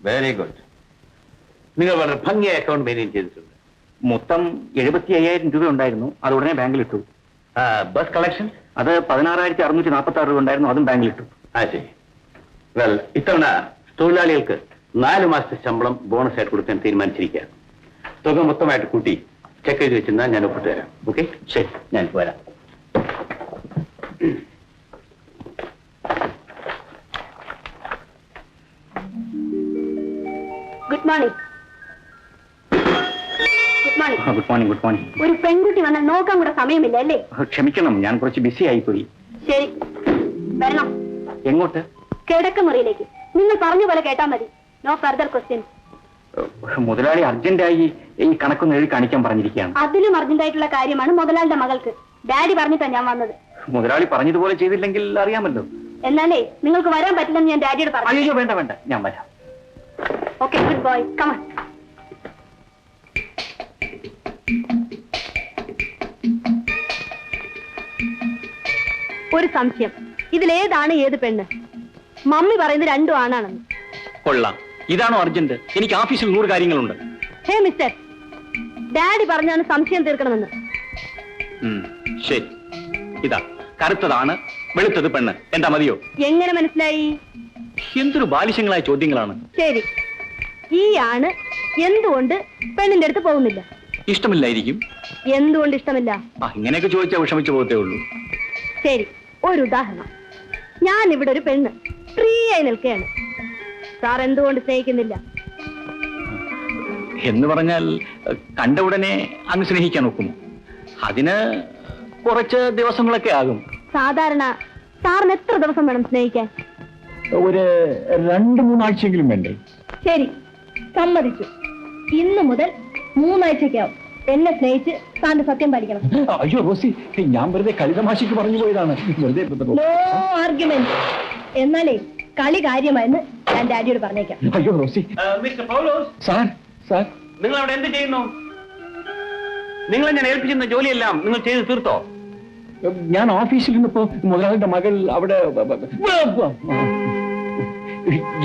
Very good. നിങ്ങൾ വളരെ ഭംഗിയായ account maintain ചെയ്തിട്ടുണ്ട്. മൊത്തം 75,000 രൂപ ഉണ്ടായിരുന്നു, അത് ഉടനെ ബാങ്കിലിട്ടു. ബസ് കളക്ഷൻ അത് 16,646 രൂപ ഉണ്ടായിരുന്നു, അതും ബാങ്കിലിട്ടു. ശരി. വെൽ, ഇത്തവണ തൊഴിലാളികൾക്ക് 4 മാസത്തെ ശമ്പളം ബോണസ് ആയിട്ട് കൊടുക്കാൻ തീരുമാനിച്ചിരിക്കുകയാണ്. തുക മൊത്തമായിട്ട് കൂട്ടി ചെക്ക് ചെയ്ത് വെച്ചിരുന്നാൽ ഞാൻ ഒപ്പിട്ട് തരാം. ഓക്കെ? ശരി, ഞാൻ വരാം. Good morning. Good morning. Good morning. Good morning. ഒരു പെൺകുട്ടി വന്നാൽ നോക്കാൻ കൂടെ സമയമില്ല അല്ലേ? ക്ഷമിക്കണം, ഞാൻ കുറച്ച് ബിസി ആയിപ്പോയി. ശരി, വരണം. എങ്ങോട്ട്? കിടക്കമുറിയിലേക്ക്. നിങ്ങൾ പറഞ്ഞ പോലെ കേട്ടാ മതി. No further questions. മുതലാളി അർജന്റായി ഈ കണക്കൊന്ന് എഴുതി കാണിക്കാൻ പറഞ്ഞിരിക്കുകയാണ്. അതിലും അർജന്റായിട്ടുള്ള കാര്യമാണ് മുതലാളിയുടെ മകൾക്ക്. ഡാഡി പറഞ്ഞിട്ടാണ് ഞാൻ വന്നത്. മുതലാളി പറഞ്ഞതുപോലെ ചെയ്തില്ലെങ്കിൽ അറിയാമല്ലോ. എന്നാലേ നിങ്ങൾക്ക് വരാൻ പറ്റില്ലെന്ന് ഞാൻ ഡാഡിയോട് പറഞ്ഞു. അയ്യോ, വേണ്ട വേണ്ട, ഞാൻ വരാം. Okay, good boy, come on. ഒരു സംശയം, ഇതിലേതാണ് ഏത് പെണ്ണ്? മമ്മി പറയുന്നത് രണ്ടും ആണാണെന്ന്. കൊള്ളാം. ഇതാണോ അർജന്റ്? എനിക്ക് ഓഫീസിൽ 100 കാര്യങ്ങളുണ്ട്. ഹേ മിസ്റ്റർ, ഡാഡി പറഞ്ഞാണ് സംശയം തീർക്കണമെന്ന്. ശരി, ഇതാ കറുത്തതാണ്, വെളുത്തത് പെണ്ണ്. എന്താ മതിയോ? എങ്ങനെ മനസ്സിലായി? എന്തൊരു ബാലിശങ്ങളായ ചോദ്യങ്ങളാണ്. ശരി, ഈ ആണ് എന്തുകൊണ്ട് പെണ്ണിന്റെ അടുത്ത് പോകുന്നില്ല? ഇഷ്ടമില്ലായിരിക്കും. എന്തുകൊണ്ട് ഇഷ്ടമില്ല? ഇങ്ങനെയൊക്കെ ചോദിച്ചാൽ വിഷമിച്ചു പോകത്തേ ഉള്ളൂ. ശരി, ഒരു ഉദാഹരണം. ഞാൻ ഇവിടെ ഒരു പെണ്ണ് ഫ്രീ ആയി നിൽക്കുകയാണ്. സാർ എന്തുകൊണ്ട് സ്നേഹിക്കുന്നില്ല? എന്ന് പറഞ്ഞാൽ കണ്ട ഉടനെ അങ്ങ് സ്നേഹിക്കാൻ നോക്കും. അതിന് കുറച്ച് ദിവസങ്ങളൊക്കെ ആകും. സാധാരണ സാറിന് എത്ര ദിവസം വേണം സ്നേഹിക്കാൻ? ഒരു 2-3 ആഴ്ചയെങ്കിലും വേണ്ടേ? ശരി, സമ്മതിച്ചു. ഇന്നു മുതൽ 3 ആഴ്ചയ്ക്കാവും. എന്നെ സ്നേഹിച്ച് സാറിന്റെ സത്യം പാലിക്കണം. അയ്യോ റോസി, ഞാൻ വെറുതെ കളിതമാശയ്ക്ക് പറഞ്ഞു പോയതാണ്. No argument. എന്നാലേ കളി കാര്യമായെന്ന് ഞാൻ ഡാഡിയോട് പറഞ്ഞേക്കാം. അയ്യോ Rosy. Mister Paulose, sir, sir, നിങ്ങൾ അവിടെ എന്ത് ചെയ്യുന്നു? നിങ്ങളെ ഞാൻ ഏൽപ്പിച്ചിരുന്ന ജോലിയെല്ലാം നിങ്ങൾ ചെയ്ത് തീർത്തോ? ഞാൻ ഓഫീസിൽ നിന്നപ്പോ മുതലാളിയുടെ മകൾ അവിടെ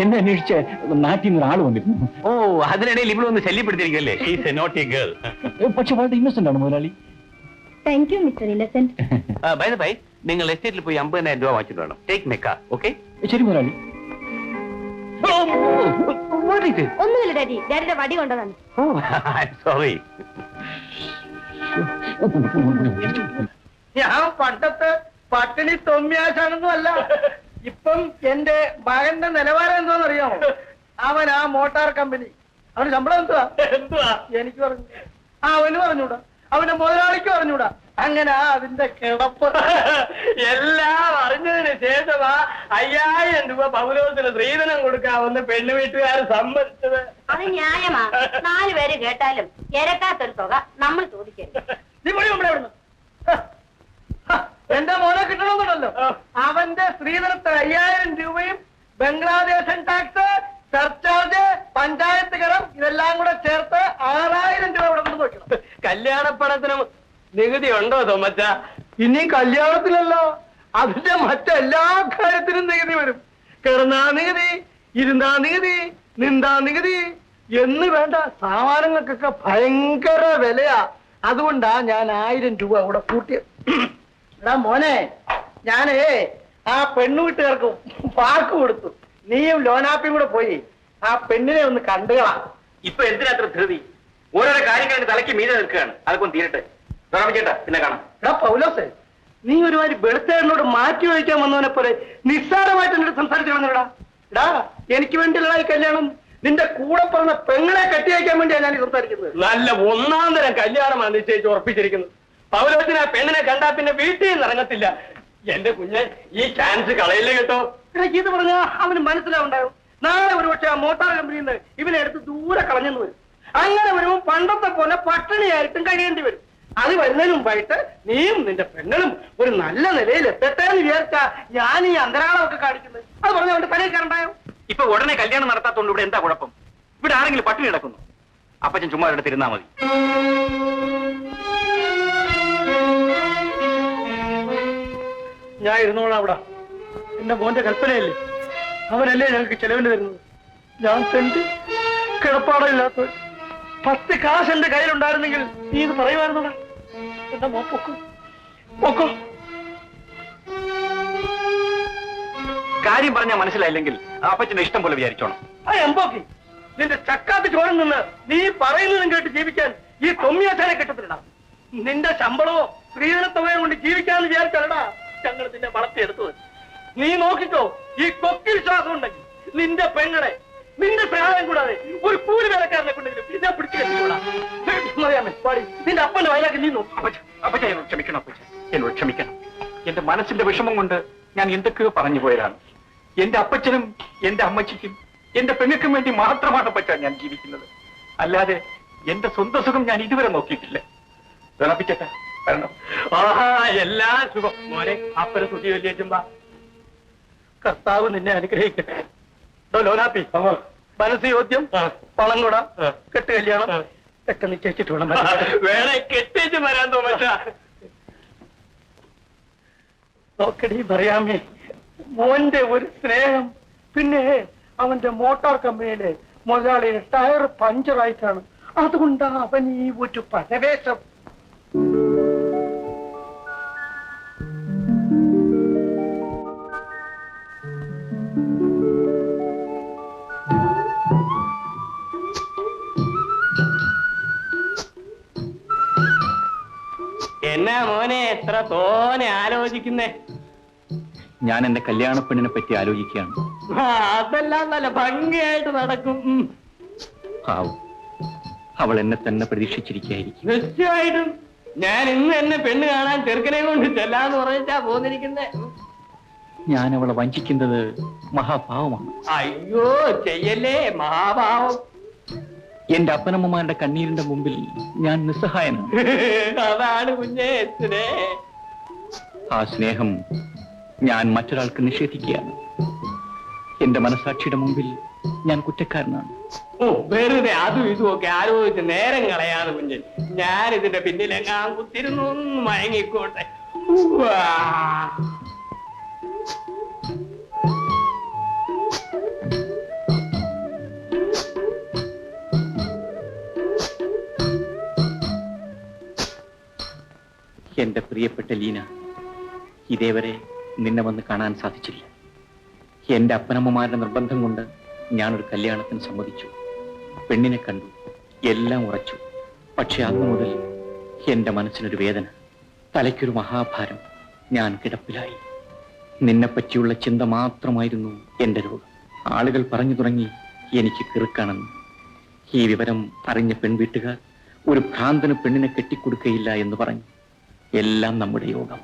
എന്നെ അന്വേഷിച്ച് നാട്ടിൽ നിന്ന് ഒരാൾ വന്നിരുന്നു. ഓ, അതിനിടയിൽ ഇവിടെ ഒന്ന് ശല്യപ്പെടുത്തിയിരിക്കല്ലേ? She's a naughty girl. പക്ഷെ വളരെ ഇന്നസെന്റ് ആണ് മുതലാളി. Thank you Mister Innocent. By the by, നിങ്ങൾ എസ്റ്റേറ്റിൽ പോയി 50,000 രൂപ വാങ്ങിച്ചിട്ട് വേണം. Take my car, okay? ശരി മുതലാളി. ഒന്നുമില്ല ഡാഡി, ഡാഡിയുടെ വടി കൊണ്ടതാണ്. സോറി. ഞാൻ പണ്ടത്തെ പട്ടിണി തൊമ്യാശാനൊന്നും അല്ല. ഇപ്പം എന്റെ മകന്റെ നിലവാരം എന്തോന്നറിയാമോ? അവൻ ആ മോട്ടാർ കമ്പനി, അവന് ശമ്പളം എന്തുവാ എനിക്ക് പറഞ്ഞു, അവന് പറഞ്ഞൂടാ, അവന്റെ മുതലാളിക്ക് പറഞ്ഞൂടാ. അങ്ങനെ അതിന്റെ കിടപ്പ് എല്ലാം അറിഞ്ഞതിന് ശേഷമാ 5,000 രൂപ പൗലോസിന് സ്ത്രീധനം കൊടുക്കാമെന്ന് പെണ്ണു വീട്ടുകാർ സമ്മതിച്ചത്. അത് ന്യായമാ. 4 പേര് കേട്ടാലും ഇരക്കാത്തൊരു തുക നമ്മൾ ചോദിക്കരുത്. നീ പോയി നമ്മുടെ അവിടുന്ന്. എന്റെ മോനെ കിട്ടണമെന്നുണ്ടല്ലോ. അവന്റെ സ്ത്രീധനത്തിന് 5,000 രൂപയും ബംഗ്ലാദേശൻ ടാക്സ്, സർചാർജ്, പഞ്ചായത്ത് കരം ഇതെല്ലാം കൂടെ ചേർത്ത് 6,000 രൂപ ഇവിടെ കൊണ്ട് നോക്കണം. കല്യാണപ്പണത്തിനും നികുതി ഉണ്ടോ തോമച്ച? ഇനി കല്യാണത്തിലല്ലോ, അതിന്റെ മറ്റെല്ലാ കാര്യത്തിനും നികുതി വരും. കിടന്നാ നികുതി, ഇരുന്നാ നികുതി, നിന്താ നികുതി എന്ന് വേണ്ട സാമാനങ്ങൾക്കൊക്കെ ഭയങ്കര വിലയാ. അതുകൊണ്ടാ ഞാൻ 1000 രൂപ ഇവിടെ കൂട്ടിയത്. എടാ മോനെ, ഞാനേ ആ പെണ്ണു വീട്ടുകാർക്ക് വാക്ക് കൊടുത്തു. നീയും ലോനാപ്പിയും കൂടെ പോയി ആ പെണ്ണിനെ ഒന്ന് കണ്ടുകളാ. ഇപ്പൊ എന്തിനാത്ര ധൃതി? ഓരോരോ കാര്യങ്ങൾ തലയ്ക്ക് മീതെ നിൽക്കുകയാണ്. അതൊക്കെ ഒന്ന് തീരട്ടെ. ചേട്ടാ, പിന്നെ കാണാം. എടാ പൗലോസേ, നീ ഒരുമാതിരി വെളുത്തേനോട് മാറ്റി വഹിക്കാൻ വന്നവനെ പോലെ നിസ്സാരമായിട്ട് എന്നോട് സംസാരിച്ചു വന്നിടാ. എടാ, എനിക്ക് വേണ്ടിയുള്ള ഈ കല്യാണം നിന്റെ കൂടെ പറഞ്ഞ പെങ്ങളെ കെട്ടിവയ്ക്കാൻ വേണ്ടിയാണ് ഞാൻ സംസാരിക്കുന്നത്. നല്ല 1-ാം തരം കല്യാണമാണ് നിശ്ചയിച്ച് ഉറപ്പിച്ചിരിക്കുന്നത്. പൗലോസിന് ആ പെണ്ണിനെ കണ്ടാ പിന്നെ വീട്ടിൽ നിന്ന് ഇറങ്ങത്തില്ല. എന്റെ കുഞ്ഞ്, ഈ ചാൻസ് കളയില്ല കേട്ടോ. എടാ, ഇത് പറഞ്ഞാൽ അവന് മനസ്സിലാവുണ്ടാവും. നാളെ ഒരുപക്ഷെ ആ മോട്ടാർ കമ്പനിയിൽ നിന്ന് ഇവനെ എടുത്ത് ദൂരെ കളഞ്ഞെന്ന് വരും. അങ്ങനെ വരുമ്പോൾ പണ്ടത്തെ പോലെ പട്ടിണിയായിട്ടും കഴിയേണ്ടി വരും. അത് വരുന്നതിന് മുമ്പായിട്ട് നീയും നിന്റെ പെണ്ണും ഒരു നല്ല നിലയിൽ എത്തട്ടെ എന്ന് വിചാരിച്ചാ ഞാൻ ഈ അന്തരാളമൊക്കെ കാണിക്കുന്നത്. അത് പറഞ്ഞ അവന്റെ പണിയിൽ കണ്ടായോ? ഇപ്പൊ ഉടനെ കല്യാണം നടത്താത്തോണ്ട് ഇവിടെ എന്താ കുഴപ്പം? ഇവിടെ ആരെങ്കിലും പട്ടിണി കിടക്കുന്നു? അപ്പച്ചൻ ചുമ്മാ ഇവിടെ തിരുന്നാ മതി. ഞാൻ ഇരുന്നോളാം അവിടെ. എന്റെ മോന്റെ കൽപ്പനയല്ലേ, അവനല്ലേ ഞങ്ങൾക്ക് ചെലവിന് തരുന്നത്. ഞാൻ തെണ്ടി കിടപ്പാടമില്ലാത്ത 10 കാശ് എന്റെ കയ്യിലുണ്ടായിരുന്നെങ്കിൽ നീ ഇത് പറയുമായിരുന്നോടാ. എന്താ പൊക്കോ പൊക്കോ. കാര്യം പറഞ്ഞാൽ മനസ്സിലായില്ലെങ്കിൽ അപ്പച്ചന്റെ ഇഷ്ടം പോലെ വിചാരിച്ചോണം. ആ എമ്പോക്കി, നിന്റെ ചക്കാത്ത് ചോരം നിന്ന് നീ പറയുന്നതും കേട്ട് ജീവിക്കാൻ ഈ തൊമ്മിയാച്ചാനെ കിട്ടത്തില്ലടാ. നിന്റെ ശമ്പളമോ സ്ത്രീധനത്തുകയും കൊണ്ട് ജീവിക്കാന്ന് വിചാരിച്ചാലടാ ഞങ്ങൾ നിന്നെ വളർത്തിയെടുത്തത്. നീ നോക്കിക്കോ, ഈ കൊക്കിൽ ശ്വാസം ഉണ്ടെങ്കിൽ നിന്റെ പെങ്ങളെ നിന്റെ സഹായം കൂടാതെ ഒരു കൂലി വേലക്കാരനെ കൊണ്ടെങ്കിലും ഞാൻ പിടിച്ചു കെട്ടിക്കൂടാ. അറിയാമേ പാടി നിന്റെ അപ്പന്റെ വയലാക്കി നീ നോക്കി. അപ്പച്ച എന്നോട് ക്ഷമിക്കണം. അപ്പച്ച എന്നോട് ക്ഷമിക്കണം. എന്റെ മനസ്സിന്റെ വിഷമം കൊണ്ട് ഞാൻ എന്തൊക്കെയോ പറഞ്ഞു പോയതാണ്. എന്റെ അപ്പച്ചനും എന്റെ അമ്മച്ചിക്കും എന്റെ പെങ്ങൾക്കും വേണ്ടി മാത്രമാണ് അപ്പച്ച ഞാൻ ജീവിക്കുന്നത്. അല്ലാതെ എന്റെ സ്വന്തം സുഖം ഞാൻ ഇതുവരെ നോക്കിയിട്ടില്ല. വിളപ്പിച്ചേട്ടാ വരണം. ആഹാ, എല്ലാ സുഖം മോനെ. അപ്പന സുഖി വലിയ കർത്താവ് നിന്നെ അനുഗ്രഹിക്കട്ടെ. ലോനാപ്പി, മനസ്സ് യോദ്യം, പണം കൂടാ, കെട്ട് കല്യാണം ഒക്കെ നിശ്ചയിച്ചിട്ട് വേണം. വേണേ കെട്ടിച്ച് വരാൻ തോന്നാ. നോക്കടി പറയാമേ, മോന്റെ ഒരു സ്നേഹം. പിന്നെ അവന്റെ മോട്ടോർ കമ്പനിയിലെ മുതലാളിയുടെ ടയർ പഞ്ചറായിട്ടാണ്. അതുകൊണ്ടാണ് അവൻ ഈ ഒരു പരവേശം. എന്നാ മോനെ എത്ര തോനെ ആലോചിക്കുന്നേ? ഞാൻ എന്റെ കല്യാണ പെണ്ണിനെ പറ്റി ആലോചിക്കുകയാണ്. അതെല്ലാം നല്ല ഭംഗിയായിട്ട് നടക്കും. ആവും, അവൾ എന്നെ തന്നെ പ്രതീക്ഷിച്ചിരിക്കുകയായിരിക്കും. തീർച്ചയായിട്ടും. ഞാൻ ഇന്ന് എന്നെ പെണ്ണ് കാണാൻ ചെറുക്കനെ കൊണ്ട് ചെല്ലാന്ന് പറഞ്ഞിട്ടാ പോന്നിരിക്കുന്നേ. ഞാൻ അവളെ വഞ്ചിക്കുന്നത് മഹാഭാവമാണ്. അയ്യോ ചെയ്യല്ലേ, മഹാഭാവം. എന്റെ അപ്പനമ്മമാരുടെ കണ്ണീരിന്റെ മുമ്പിൽ ഞാൻ നിസ്സഹായനാണ്. അതാണ് കുഞ്ഞേ ആ സ്നേഹം ഞാൻ മറ്റൊരാൾക്ക് നിഷേധിക്കുകയാണ്. എന്റെ മനസാക്ഷിയുടെ മുമ്പിൽ ഞാൻ കുറ്റക്കാരനാണ്. ഓ, വെറുതെ അതും ഇതും ഒക്കെ ആലോചിച്ച് നേരം കളയാണ് കുഞ്ഞൻ. ഞാൻ ഇതിന്റെ പിന്നിലെങ്ങാൻ കുത്തിരുന്നു, ഒന്ന് മയങ്ങിക്കോട്ടെ. എന്റെ പ്രിയപ്പെട്ട ലീന, ഇതേവരെ നിന്നെ വന്ന് കാണാൻ സാധിച്ചില്ല. എന്റെ അപ്പനമ്മമാരുടെ നിർബന്ധം കൊണ്ട് ഞാനൊരു കല്യാണത്തിന് സമ്മതിച്ചു. പെണ്ണിനെ കണ്ടു, എല്ലാം ഉറച്ചു. പക്ഷെ അന്നു മുതൽ എന്റെ മനസ്സിനൊരു വേദന, തലയ്ക്കൊരു മഹാഭാരം. ഞാൻ കിടപ്പിലായി. നിന്നെപ്പറ്റിയുള്ള ചിന്ത മാത്രമായിരുന്നു എന്റെ രോഗം. ആളുകൾ പറഞ്ഞു തുടങ്ങി എനിക്ക് കിറുക്കാണെന്ന്. ഈ വിവരം അറിഞ്ഞ പെൺവീട്ടുകാർ ഒരു ഭ്രാന്തന് പെണ്ണിനെ കെട്ടിക്കൊടുക്കയില്ല എന്ന് പറഞ്ഞു. എല്ലാം നമ്മുടെ യോഗം.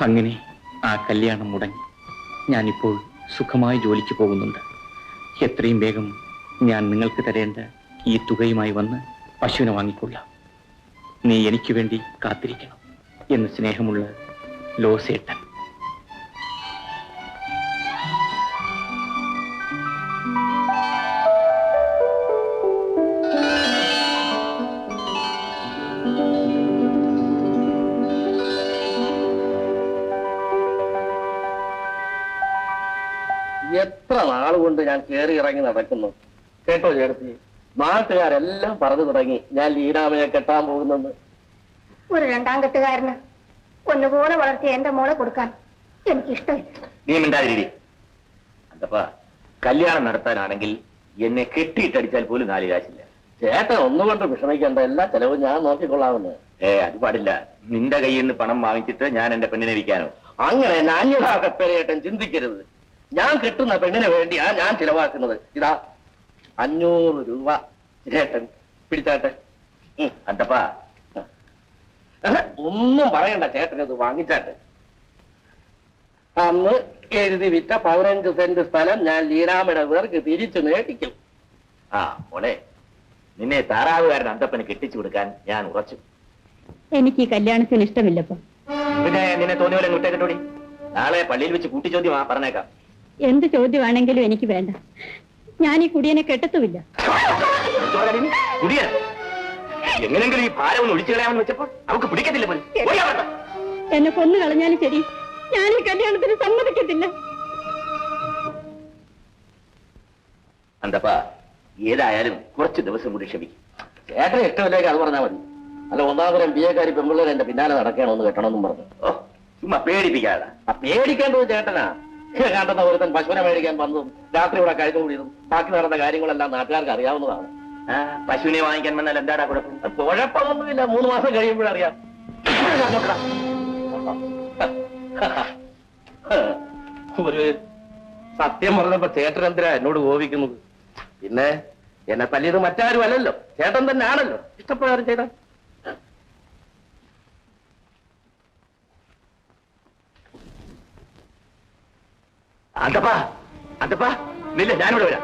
അങ്ങനെ ആ കല്യാണം മുടങ്ങി. ഞാനിപ്പോൾ സുഖമായി ജോലിക്ക് പോകുന്നുണ്ട്. എത്രയും വേഗം ഞാൻ നിങ്ങൾക്ക് തരേണ്ട ഈ തുകയുമായി വന്ന് പശുവിനെ വാങ്ങിക്കൊള്ളാം. നീ എനിക്ക് വേണ്ടി കാത്തിരിക്കണം എന്ന് സ്നേഹമുള്ള ലോസേട്ടൻ. എത്ര നാളുകൊണ്ട് ഞാൻ കയറി ഇറങ്ങി നടക്കുന്നു. കേട്ടോ ചേർത്തി, നാട്ടുകാരെല്ലാം പറഞ്ഞു തുടങ്ങി ഞാൻ ലീനാമയെ കെട്ടാൻ പോകുന്നെന്ന്. ഒരു രണ്ടാം കെട്ടുകാരന് ഒന്നുപോലെ വളർത്തിയ എന്റെ മോളെ കൊടുക്കാൻ എനിക്കിഷ്ടമില്ല. നീ മിണ്ടാതിരി. അതപ്പാ, കല്യാണം നടത്താനാണെങ്കിൽ എന്നെ കെട്ടിയിട്ടടിച്ചാൽ പോലും 4 കാശില്ല. ചേട്ടൻ ഒന്നുകൊണ്ട് വിഷമിക്കേണ്ട, എല്ലാ ചെലവും ഞാൻ നോക്കിക്കൊള്ളാമെന്ന്. അത് പാടില്ല. നിന്റെ കയ്യിൽ നിന്ന് പണം വാങ്ങിച്ചിട്ട് ഞാൻ എന്റെ പെണ്ണിനെ വിൽക്കാനോ? അങ്ങനെ നാണ്യതാകപ്പേരേട്ടൻ ചിന്തിക്കരുത്. ഞാൻ കിട്ടുന്ന പെണ്ണിന് വേണ്ടിയാ ഞാൻ ചിലവാക്കുന്നത്. ഇതാ 500 രൂപ ചേട്ടൻ പിടിച്ചാട്ടെ. അതപ്പാ, ഒന്നും പറയണ്ട, ചേട്ടൻ ഇത് വാങ്ങിച്ചാട്ടെ. അന്ന് എഴുതി വിറ്റ 15 സെന്റ് സ്ഥലം ഞാൻ ലീനാമയുടെ പേർക്ക് തിരിച്ചു നേടിക്കും. മോളെ, നിന്നെ താറാവുകാരൻ അന്തപ്പന് കെട്ടിച്ചു കൊടുക്കാൻ ഞാൻ ഉറച്ചു. എനിക്ക് ഈ കല്യാണത്തിന് ഇഷ്ടമില്ലപ്പോ. പിന്നെ നിന്നെ തോന്നിയ പോലെ വിട്ടേക്കട്ടോടി. നാളെ പള്ളിയിൽ വെച്ച് കൂട്ടിച്ചോദ്യമാ, പറഞ്ഞേക്കാം. എന്ത് ചോദ്യമാണെങ്കിലും എനിക്ക് വേണ്ട. ഞാൻ ഈ കുടിയനെ കെട്ടത്തുമില്ല. കുടിയൻ എങ്ങനെങ്കിലും ഈ ഭാരം ഒന്ന് ഒഴിച്ചു കളയാമെന്ന് വെച്ചപ്പോൾ അവർക്ക് പിടിക്കത്തില്ല. എന്നെ കൊന്നു കളഞ്ഞാലും ശരി, ഞാൻ ഈ കല്യാണത്തിന് സമ്മതിക്കത്തില്ല. അന്തപ്പാ ഏതായാലും കുറച്ച് ദിവസം കൂടി ക്ഷമിക്കും. ചേട്ടന് ഇഷ്ടമില്ലെങ്കിൽ അത് പറഞ്ഞാൽ മതി. അല്ല, ഒന്നാം തരം ബി എക്കാരി പെമ്പിള്ളേർ എന്റെ പിന്നാലെ നടക്കണമെന്ന് കെട്ടണമെന്നും പറഞ്ഞു. ഓ ചുമ്മാ പേടിപ്പിക്കാതെ. ആ പേടിക്കേണ്ടത് ചേട്ടനാ. കണ്ടെന്ന ഒരുത്തൻ പശുവിനെ മേടിക്കാൻ വന്നതും രാത്രി ഇവിടെ കഴിഞ്ഞു കൂടിയതും ബാക്കി നടന്ന കാര്യങ്ങളെല്ലാം നാട്ടുകാർക്ക് അറിയാവുന്നതാണ്. പശുവിനെ വാങ്ങിക്കാൻ വന്നാൽ എന്താടാ കുഴപ്പം? കുഴപ്പമൊന്നുമില്ല, 3 മാസം കഴിയുമ്പോഴറിയാം. ഒരു സത്യം പറഞ്ഞപ്പോ ചേട്ടൻ എന്തിനാ എന്നോട് കോപിക്കുന്നത്? പിന്നെ എന്നെ തല്ലിയത് മറ്റാരും അല്ലല്ലോ, ചേട്ടൻ തന്നെ ആണല്ലോ. ഇഷ്ടപ്രകാരം ചെയ്ത അന്തപ്പാ നില്ല, ഞാനിവിടെ വരാം.